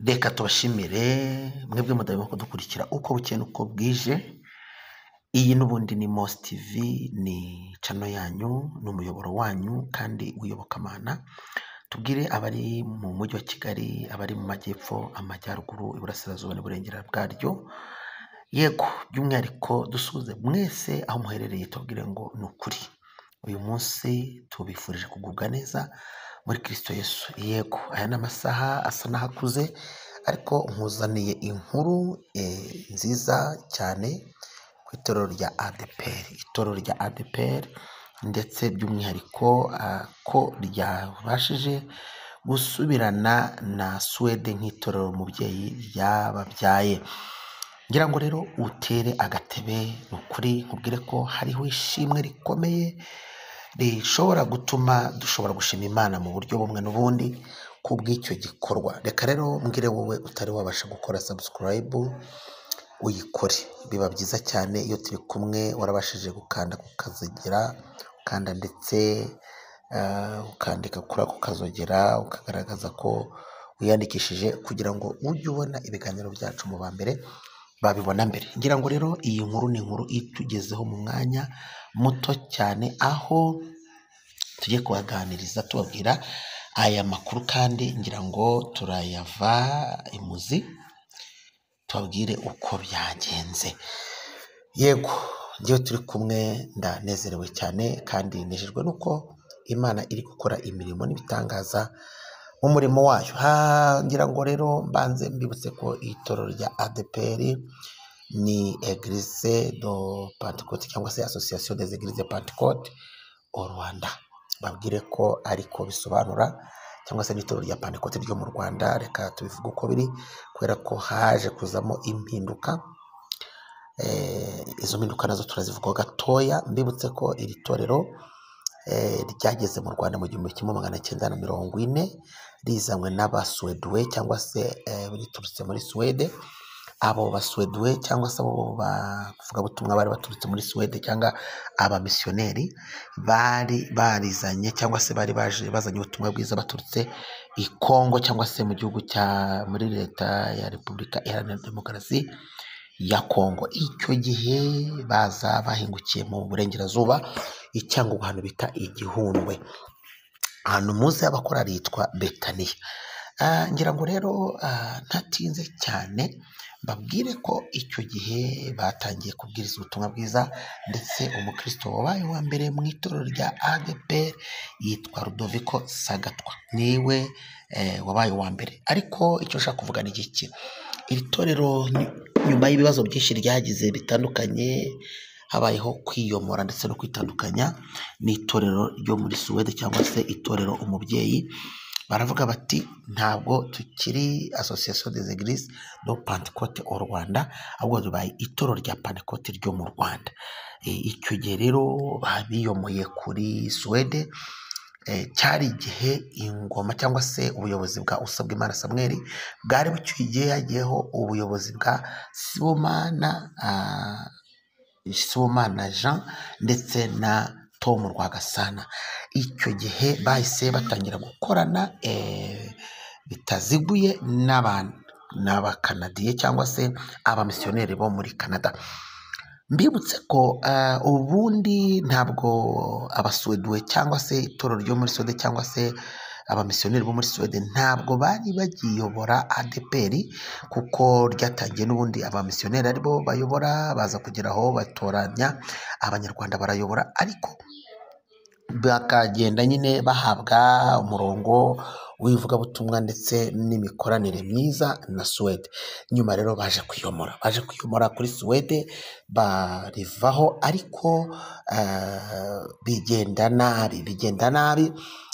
Reka tubashimire mwebwe mudahwema kudukurikira uko bukeye n'uko bwije. Iyi n'ubundi ni Mosi TV, ni channel yanyu, ni umuyoboro wanyu kandi w'iyobokamana. Tubwire abari mu mujyi wa Kigali, abari mu majyepfo, amajyaruguru, iburasirazuba n'uburengera bwaryo. Yego, by'umwihariko dusuhuze mwese aho muherereye, tubwire ngo ni ukuri uyu munsi tubifurije kugubwa neza muri Kristo Yesu. Yego, aya ni amasaha asa n'ahakuze, ariko nkuzaniye inkuru nziza cyane ku itorero rya ADEPR. Itorero rya ADEPR ndetse by'umwihariko ko ryabashije gusubirana na Suwede nk'itorero umubyeyi ryababyaye. Ngira ngo rero utere agatebe, ni ukuri nkubwire ko hariho ishimwe rikomeye rishobora gutuma dushobora gushima Imana mu buryo bumwe n'ubundi kubw'icyo gikorwa. Reka rero mbwire wowe utari wabasha gukora subscribe uyikore, biba byiza cyane iyo turi kumwe warabashije gukanda kukazogera, ukanda ndetse ukandika kuri ako kazogera, ukagaragaza ko wiyandikishije kugira ngo ujye ubona ibiganiro byacu mu ba mbere babibona mbere. Ngira ngo rero iyi nkuru ni inkuru itugezeho mu mwanya muto cyane, aho tugiye kubaganiriza tubabwira aya makuru, kandi ngira ngo turayava imuzi tubabwire uko byagenze. Yego, njyewe turi kumwe ndanezerewe cyane kandi nejejwe nuko Imana iri gukora imirimo n'ibitangaza mu murimo wayo. Ngira ngo rero mbanze mbibutse ko itorero rya ADEPR ni Eglise do Pentecote cyangwa se Association des Églises Pentecôte au Rwanda. Babwire ko ariko bisobanura, cyangwa se n'itorero rya Pentecote ryo mu Rwanda. Reka tubivuge uko biri, kubera ko haje kuzamo impinduka. Izo mpinduka nazo turazivugaho gatoya. Mbibutse ko iri torero ryageze mu Rwanda mu 1940 rizanywe n'abasuwedwe, cyangwa se riturutse muri Suwede. Abo basuwedwe cyangwa se abo bavuga butumwa bari baturutse muri Suwede, cyangwa abamisiyoneri bari barizanye, cyangwa se bari bazanye ubutumwa bwiza baturutse i Kongo, cyangwa se mu gihugu muri leta ya Repubulika Iharanira Demokarasi ya Kongo. Icyo gihe baza bahingukiye mu burengerazuba icyangugu, ahantu bita Igihundwe, ahantu muzi y'abakorari yitwa Betaniya. Ngira ngo rero ntatinze cyane mbabwire ko icyo gihe batangiye kubwiriza ubutumwa bwiza, ndetse umukristo wabaye wa mbere mu itorero rya ADEPR yitwa Rudoviko Sagatwa, niwe wabaye wa mbere. Ariko icyo nshaka kuvuga ni iki: iri torero nyuma y'ibibazo byinshi ryagize bitandukanye, habayeho kwiyomora ndetse no kwitandukanya n'itorero ryo muri Suwede, cyangwa se itorero umubyeyi. Baravuga bati ntabwo tukiri Association des Églises do Pentecote au Rwanda, ahubwo tubaye itorero rya Pentecote ryo mu Rwanda. Icyo gihe rero biyomoye kuri Suwede. Cyari igihe ingoma cyangwa se ubuyobozi bwa Usabwimana Samuel bwari bucyuye igihe yagiyeho ubuyobozi bwa Sibomana Jean ndetse na Tom Rwagasana. Icyo gihe bahise batangira gukorana bitaziguye n'abakanadiye, cyangwa se abamisiyoneri bo muri Canada. Mbibutse ko ubundi ntabwo abasuwedwe cyangwa se itorero ryo muri Suwede, cyangwa se abamisiyoneri bo muri Suwede ntabwo bari bagiyobora ADEPR, kuko ryatangiye n'ubundi abamisiyoneri aribo bayobora, baza kugera aho batoranya abanyarwanda barayobora, ariko bakagenda nyine bahabwa umurongo w'ivugabutumwa ndetse n'imikoranire myiza na Suwede. Nyuma rero baje kwiyomora kuri Suwede, barivaho, ariko bigenda nabi.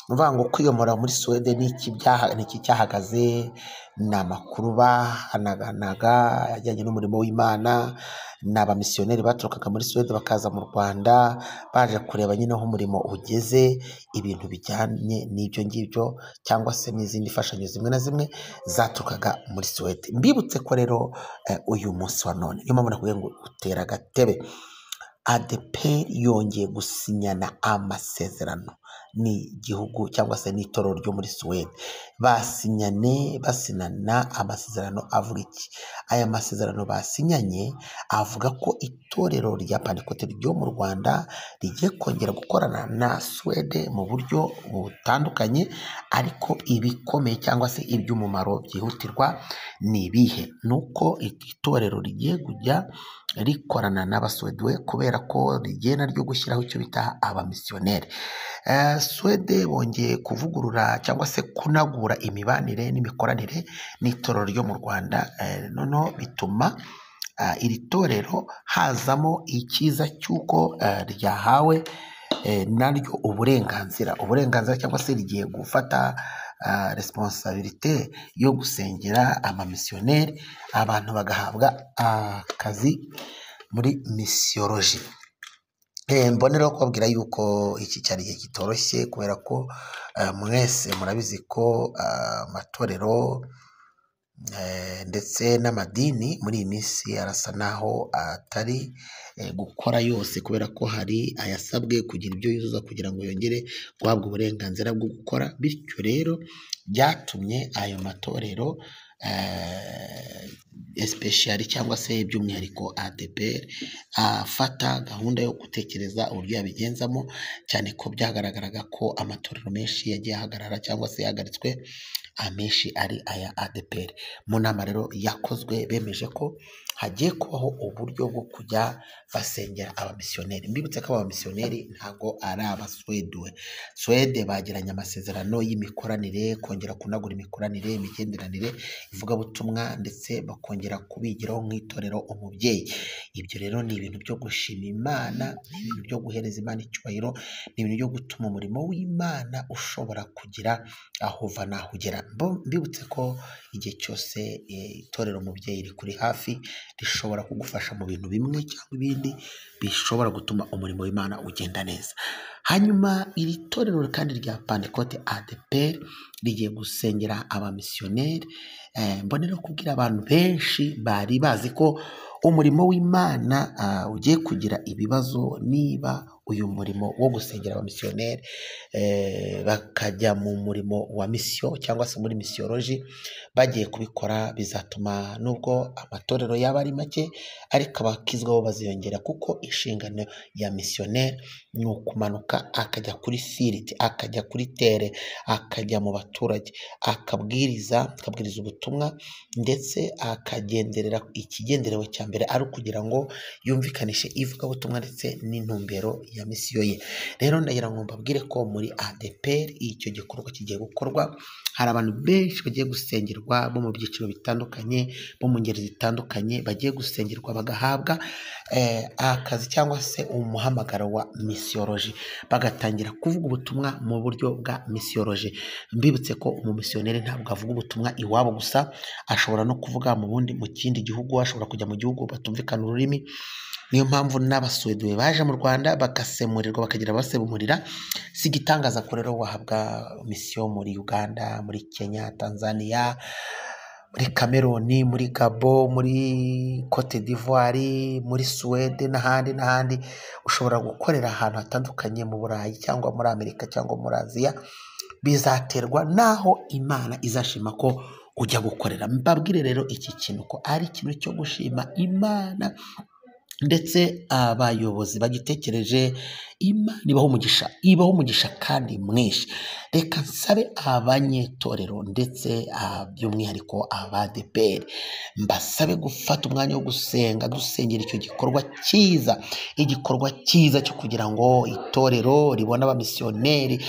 Mvuga ngo kwiyomora muri Suwede ni iki cyahagaze, ni amakuru bahanaganaga ajyanye n'umurimo w'Imana. Ni abamisiyoneri baturukaga muri Suwede bakaza mu Rwanda, baje kureba nyine aho umurimo ugeze, ibintu bijyanye n'ibyo ngibyo, cyangwa se n'izindi mfashanyo zimwe na zimwe zaturukaga muri Suwede. Mbibutse ko rero uyu munsi wa none niyo mpamvu nakubwiye ngo utera agatebe. ADEPR yongeye gusinyana amasezerano n'igihugu cyangwa se n'itorero ryo muri Suwede. Basinana amasezerano avuga iki? Aya masezerano basinyanye avuga ko itorero rya Pantekote ryo mu Rwanda rigiye kongera gukorana na Suwede mu buryo butandukanye, ariko ibikomeye cyangwa se iby'umumaro byihutirwa ni ibihe? Ni uko itorero rigiye kujya rikorana n'Abasuwede kubera ko rigiye naryo gushyiraho icyo bita abamisiyoneri. Suwede bongeye kuvugurura cyangwa se kunagura imibanire n'imikoranire n'itorero ryo mu Rwanda, noneho bituma iri torero hazamo icyiza cy'uko ryahawe naryo uburenganzira cyangwa se rigiye gufata responsabilité yo gusengera abamisiyoneri, abantu bagahabwa akazi muri misiyoloji. Mboneraho kubabwira yuko iki cyari igihe kitoroshye kubera ko mwese murabizi ko amatorero ndetse n'amadini muri iyi minsi arasa naho atari gukora yose, kubera ko hari ayasabwe kugira ibyo yuzuza kugira ngo yongere guhabwa uburenganzira bwo gukora. Bityo rero byatumye ayo matorero especially cyangwa se by'umwihariko ADEPR afata gahunda yo gutekereza uburyo yabigenzamo, cyane ko byagaragaraga ko amatorero menshi yagiye ahagarara cyangwa se yahagaritswe, amenshi ari aya ADEPR. Mu nama rero yakozwe bemeje ko hagiye kubaho uburyo bwo kujya basengera abamisiyoneri. Mbibutse ko abamisiyoneri ntabwo ari Abasuwede. Suwede bagiranye amasezerano y'imikoranire, kongera kunagura imikoranire, imigenderanire, ivugabutumwa, ndetse bakongera kubigiraho nk'itorero umubyeyi. Ibyo rero ni ibintu byo gushima Imana, ni ibintu byo guhereza Imana icyubahiro, ni ibintu byo gutuma umurimo w'Imana ushobora kugira aho uva n'aho ugera. Mbibutse ko igihe cyose itorero umubyeyi rikuri hafi, rishobora kugufasha mu bintu bimwe cyangwa ibindi bishobora gutuma umurimo w'Imana ugenda neza. Hanyuma iri torero kandi rya Pantekote ADEPR rigiye gusengera abamisiyoneri. Mbonera kubwira abantu benshi bari bazi ko umurimo w'Imana ugiye kugira ibibazo niba uyu murimo wo gusengera abamisiyoneri bakajya mu murimo wa misiyo cyangwa se muri misiyoloji bagiye kubikora, bizatuma nubwo amatorero yaba ari make ariko abakizwaho baziyongera, kuko inshingano ya misiyoneri ni ukumanuka akajya kuri field, akajya kuri tere, akajya mu baturage, akabwiriza ubutumwa, ndetse akagenderera ikigenderewe cya mbere ari ukugira ngo yumvikanishe ivugabutumwa ndetse n'intumbero ya misiyo ye. Rero ndagira ngo mbabwire ko muri ADEPR icyo gikorwa kigiye gukorwa. Hari abantu benshi bagiye gusengerwa bo mu byiciro bitandukanye, bo mu ngeri zitandukanye, bagiye gusengerwa bagahabwa akazi cyangwa se umuhamagaro wa misiyoloji, bagatangira kuvuga ubutumwa mu buryo bwa misiyoloji. Mbibutse ko umumisiyoneri ntabwo avuga ubutumwa iwabo gusa, ashobora no kuvuga mu kindi gihugu, ashobora kujya mu gihugu batumvikana ururimi. Niyo mpamvu n'Abasuwede baje mu Rwanda bagasemurirwa, bakagira abasebumurira. Si igitangaza ko rero wahabwa misiyo muri Uganda, muri Kenya, Tanzania, muri Cameroon, muri Gabon, muri Cote d'Ivoire, muri Suwede n'ahandi. Ushobora gukorera ahantu hatandukanye mu Burayi cyangwa muri Amerika cyangwa muri Aziya, bizaterwa naho Imana izashima ko ujya gukorera. Mbabwire rero iki kintu ko ari ikintu cyo gushima Imana, ndetse abayobozi bagitekereje, Imana ibaho umugisha kandi mwinshi. Reka nsabe abanyetorero ndetse by'umwihariko ADEPR, mbasabe gufata umwanya wo gusenga, dusengera icyo gikorwa cyiza cyo kugira ngo itorero ribone abamisiyoneri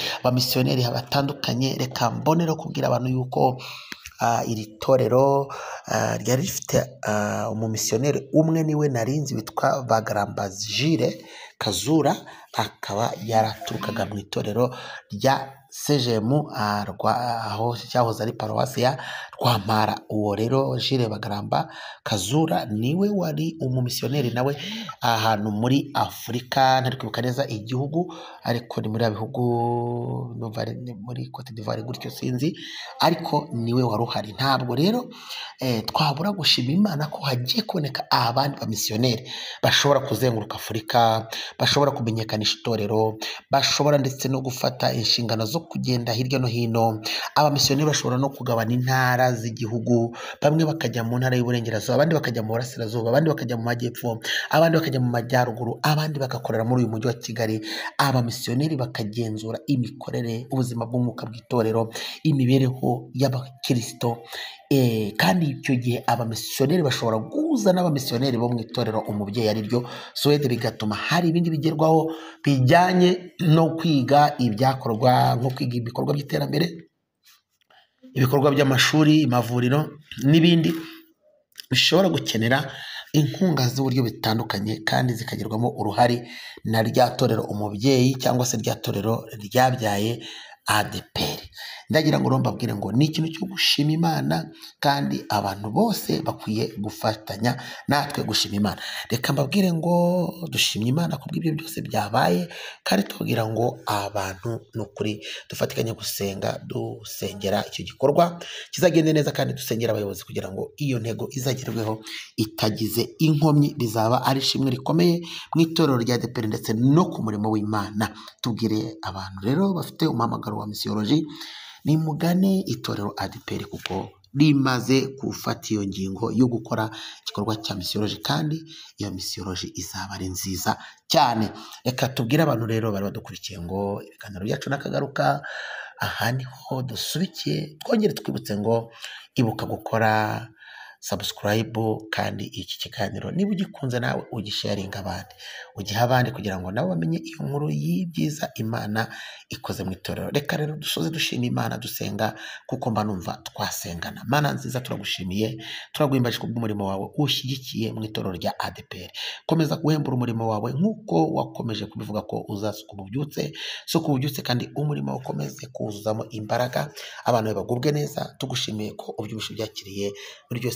batandukanye. Reka mbonera kubwira abantu yuko iri torero ryari rifite umumisiyoneri umwe, niwe narinzi, witwa Bagarambazijire Kazura, akaba yaraturukaga mu itorero rya CGM aho cyahoze ari paruwasi ya Rwampara. Uwo rero Jules Bagaramba Kazura niwe wari umumisiyoneri nawe ahantu muri Afurika, ntari kwibuka neza igihugu, ariko ni muri ya bihugu muri Cote d'Ivoire gutyo sinzi, ariko niwe wari uhari. Ntabwo rero twabura gushima Imana ko hagiye kuboneka abandi bamisiyoneri bashobora kuzenguruka Afurika, bashobora kumenyekanisha itorero, bashobora ndetse no gufata inshingano zo kugenda hirya no hino. Abamisiyoneri bashobora no kugabana intara z'igihugu, bamwe bakajya mu ntara y'Uburengerazuba, abandi bakajya mu Burasirazuba, abandi bakajya mu Majyepfo, abandi bakajya mu Majyaruguru, abandi bagakorera muri uyu mujyi wa Kigali. Abamisiyoneri bakagenzura imikorere, ubuzima bw'umwuka bw'itorero, imibereho y'abakirisito. Kandi icyo gihe abamisiyoneri bashobora guhuza n'abamisiyoneri bo mu itorero umubyeyi ari ryo Suwede, bigatuma hari ibindi bigerwaho bijyanye no kwiga ibyakorwa, nko kwiga ibikorwa by'iterambere, ibikorwa by'amashuri, amavuriro n'ibindi bishobora gukenera inkunga z'uburyo bitandukanye, kandi zikagirwamo uruhare na rya torero umubyeyi cyangwa se rya torero ryabyaye ADEPR. Ndagira ngo mbabwire ngo ni ikintu cyo gushima Imana, kandi abantu bose bakwiye gufatanya natwe gushima Imana. Reka mbabwire ngo dushimye Imana kubw'ibyo byose byabaye, kandi tubwira ngo abantu n'ukuri dufatikanye gusenga, dusengera icyo gikorwa kizagende neza, kandi dusengera abayobozi kugira ngo iyo ntego izagerweho itagize inkomyi. Bizaba ari ishimwe rikomeye mu itorero rya ADEPR ndetse no ku murimo w'Imana. Tubwire abantu rero bafite umuhamagaro wa misiyoloji, nimugane itorero ADEPR kuko rimaze gufata iyo ngingo yo gukora igikorwa cya misiyoloji, kandi iyo misiyoloji izaba ari nziza cyane. Reka tubwire abantu rero bari badukurikiye ngo ibiganiro byacu nakagaruka. Aha niho dusubikiye, twongere twibutse ngo ibuka gukora subscribe, kandi iki kiganiro niba ugikunze nawe ugisharinga abandi, ugiha abandi kugira ngo nabo bamenye iyo nkuru y'ibyiza Imana ikoze mu itorero. Reka rero dusoze dushima Imana, dusenga, kuko mba numva twasengana. Mana nziza, turagushimiye, turaguhimbaje kubw'umurimo wawe ushyigikiye mu itorero rya ADEPR. Komeza guhembura umurimo wawe nk'uko wakomeje kubivuga ko uzasuka ububyutse, suka ububyutse, kandi umurimo ukomeze kuwuzuzamo imbaraga, abantu bagubwe neza. Tugushimiye ko ubyubushe byakiriye muri byose.